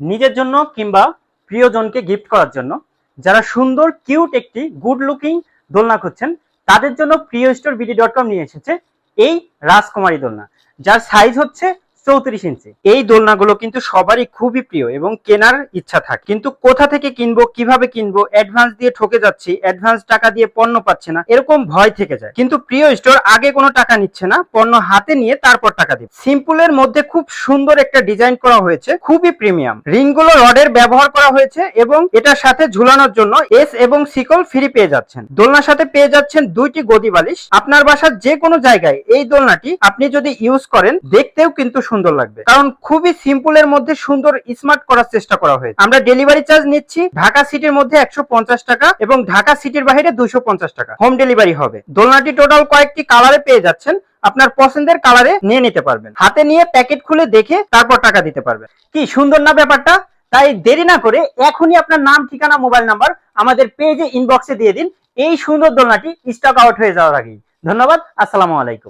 নিজের জন্য কিংবা প্রিয়জনকে গিফট করার জন্য যারা সুন্দর কিউট একটি গুড লুকিং দোলনা খুঁজছেন তাদের জন্য প্রিয়স্টোর নিয়ে এসেছে এই রাজকুমারী দোলনা, যার সাইজ হচ্ছে 34 ইঞ্চি। এই দোলনাগুলো কিন্তু সবারই খুবই প্রিয় এবং কেনার ইচ্ছা থাকে, কিন্তু কোথা থেকে কিনবো, কিভাবে কিনবো, অ্যাডভান্স দিয়ে ঠকে যাচ্ছি, অ্যাডভান্স টাকা দিয়ে পণ্য পাচ্ছে না, এরকম ভয় থেকে যায়। কিন্তু প্রিয় স্টোর আগে কোনো টাকা নিচ্ছে না, পণ্য হাতে নিয়ে তারপর টাকা দিবে। সিম্পলের মধ্যে খুব সুন্দর একটা ডিজাইন করা হয়েছে, খুবই প্রিমিয়াম। রিংগুলো রডের ব্যবহার করা হয়েছে এবং এটার সাথে ঝুলানোর জন্য এস এবং শিকল ফ্রি পেয়ে যাচ্ছেন। দোলনার সাথে পেয়ে যাচ্ছেন 2টি গদি বালিশ। আপনার বাসার যে কোনো জায়গায় এই দোলনাটি আপনি যদি ইউজ করেন দেখতেও কিন্তু সুন্দর লাগবে, কারণ খুবই সিম্পলের মধ্যে সুন্দর স্মার্ট করার চেষ্টা করা হয়েছে। আমরা ডেলিভারি চার্জ নিচ্ছি ঢাকা সিটির মধ্যে 150 টাকা এবং ঢাকা সিটির বাইরে 250 টাকা হোম ডেলিভারি হবে। দোলনাটি টোটাল কয়েকটি কালারে পেয়ে যাচ্ছেন, আপনার পছন্দের কালারে নিয়ে নিতে পারবেন। হাতে নিয়ে প্যাকেট খুলে দেখে তারপর টাকা দিতে পারবেন। কি সুন্দর না ব্যাপারটা? তাই দেরি না করে এখনই আপনার নাম, ঠিকানা, মোবাইল নাম্বার আমাদের পেজে ইনবক্সে দিয়ে দিন এই সুন্দর দোলনাটি স্টক আউট হয়ে যাওয়ার আগেই। ধন্যবাদ, আসসালামু আলাইকুম।